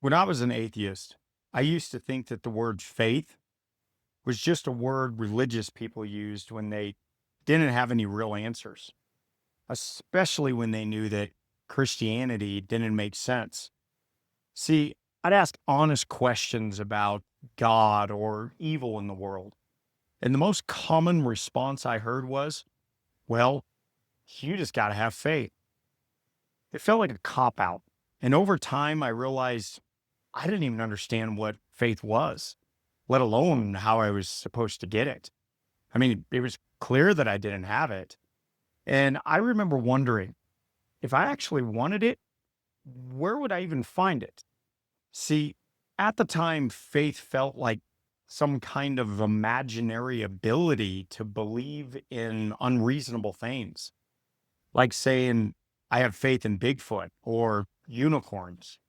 When I was an atheist, I used to think that the word faith was just a word religious people used when they didn't have any real answers, especially when they knew that Christianity didn't make sense. See, I'd ask honest questions about God or evil in the world. And the most common response I heard was, well, you just got to have faith. It felt like a cop out. And over time, I realized I didn't even understand what faith was, let alone how I was supposed to get it. I mean, it was clear that I didn't have it. And I remember wondering if I actually wanted it, where would I even find it? See, at the time, faith felt like some kind of imaginary ability to believe in unreasonable things, like saying, I have faith in Bigfoot or unicorns.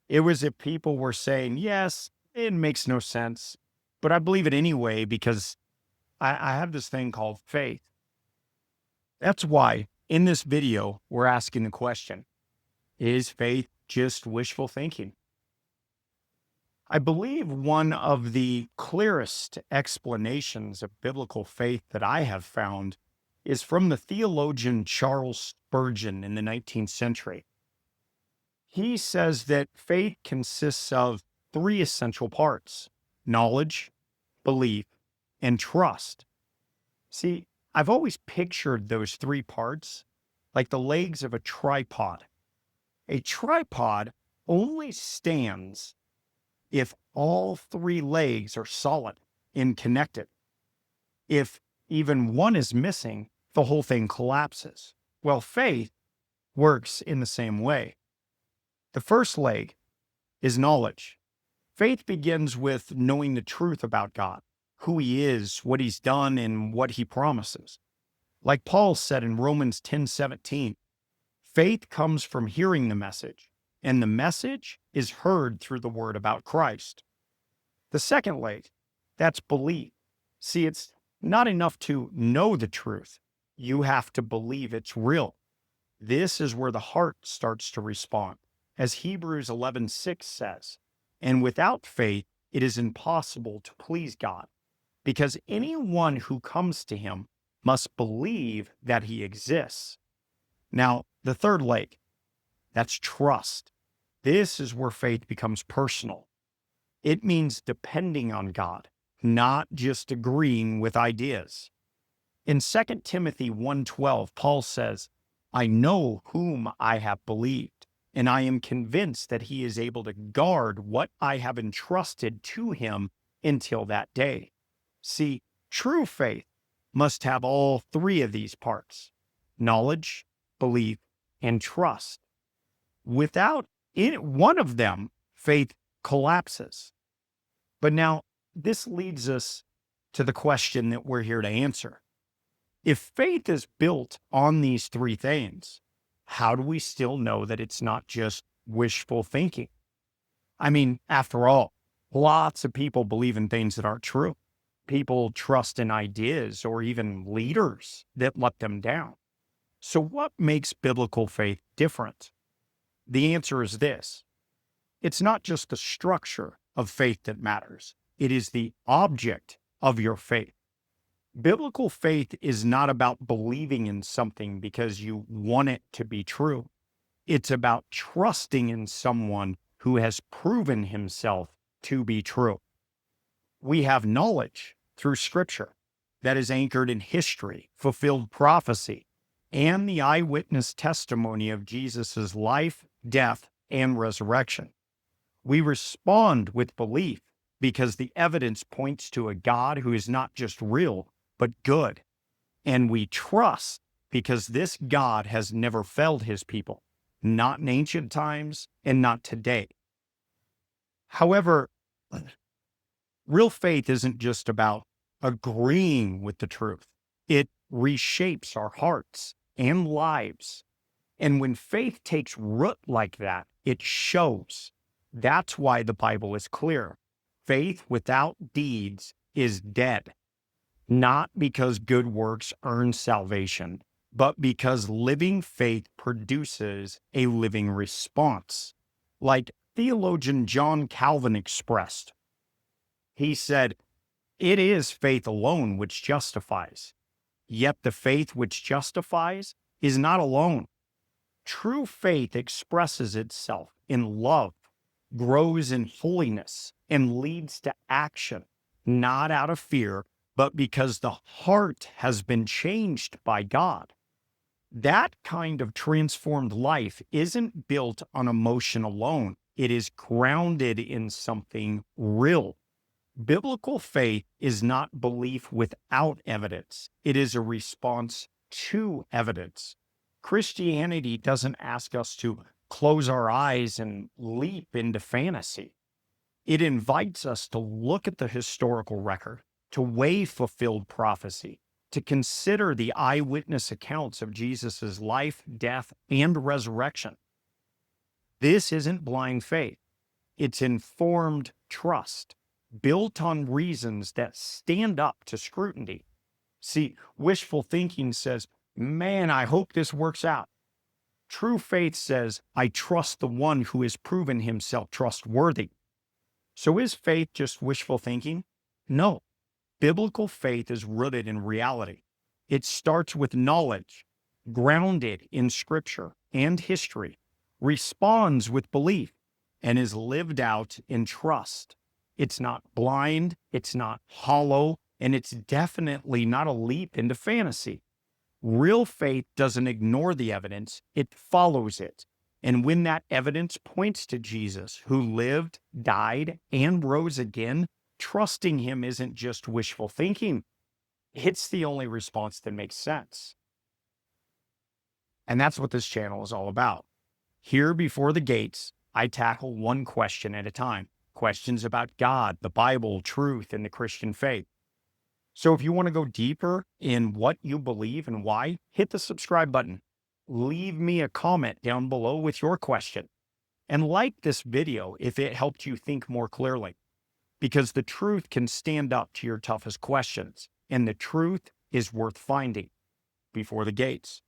It was if people were saying, yes, it makes no sense, but I believe it anyway because I have this thing called faith. That's why in this video, we're asking the question, is faith just wishful thinking? I believe one of the clearest explanations of biblical faith that I have found is from the theologian Charles Spurgeon in the 19th century. He says that faith consists of three essential parts: knowledge, belief, and trust. See, I've always pictured those three parts like the legs of a tripod. A tripod only stands if all three legs are solid and connected. If even one is missing, the whole thing collapses. Well, faith works in the same way. The first leg is knowledge. Faith begins with knowing the truth about God, who he is, what he's done, and what he promises. Like Paul said in Romans 10:17, faith comes from hearing the message, and the message is heard through the word about Christ. The second leg, that's belief. See, it's not enough to know the truth. You have to believe it's real. This is where the heart starts to respond. As Hebrews 11:6 says, and without faith, it is impossible to please God, because anyone who comes to him must believe that he exists. Now, the third leg, that's trust. This is where faith becomes personal. It means depending on God, not just agreeing with ideas. In 2 Timothy 1:12, Paul says, I know whom I have believed, and I am convinced that he is able to guard what I have entrusted to him until that day. See, true faith must have all three of these parts: knowledge, belief, and trust. Without one of them, faith collapses. But now, this leads us to the question that we're here to answer. If faith is built on these three things, how do we still know that it's not just wishful thinking? I mean, after all, lots of people believe in things that aren't true. People trust in ideas or even leaders that let them down. So what makes biblical faith different? The answer is this: it's not just the structure of faith that matters. It is the object of your faith. Biblical faith is not about believing in something because you want it to be true. It's about trusting in someone who has proven himself to be true. We have knowledge through Scripture that is anchored in history, fulfilled prophecy, and the eyewitness testimony of Jesus' life, death, and resurrection. We respond with belief because the evidence points to a God who is not just real, but good. And we trust because this God has never failed his people, not in ancient times and not today. However, real faith isn't just about agreeing with the truth. It reshapes our hearts and lives. And when faith takes root like that, it shows. That's why the Bible is clear. Faith without deeds is dead. Not because good works earn salvation, but because living faith produces a living response. Like theologian John Calvin expressed. He said, "It is faith alone which justifies, yet the faith which justifies is not alone. True faith expresses itself in love, grows in holiness, and leads to action, not out of fear, but because the heart has been changed by God. That kind of transformed life isn't built on emotion alone. It is grounded in something real. Biblical faith is not belief without evidence. It is a response to evidence. Christianity doesn't ask us to close our eyes and leap into fantasy. It invites us to look at the historical record, to weigh fulfilled prophecy, to consider the eyewitness accounts of Jesus' life, death, and resurrection. This isn't blind faith. It's informed trust, built on reasons that stand up to scrutiny. See, wishful thinking says, "Man, I hope this works out." True faith says, "I trust the one who has proven himself trustworthy." So is faith just wishful thinking? No. Biblical faith is rooted in reality. It starts with knowledge, grounded in Scripture and history, responds with belief, and is lived out in trust. It's not blind, it's not hollow, and it's definitely not a leap into fantasy. Real faith doesn't ignore the evidence, it follows it. And when that evidence points to Jesus, who lived, died, and rose again, trusting him isn't just wishful thinking. It's the only response that makes sense. And that's what this channel is all about. Here before the gates, I tackle one question at a time. Questions about God, the Bible, truth, and the Christian faith. So if you want to go deeper in what you believe and why, hit the subscribe button. Leave me a comment down below with your question. And like this video if it helped you think more clearly. Because the truth can stand up to your toughest questions. And the truth is worth finding before the gates.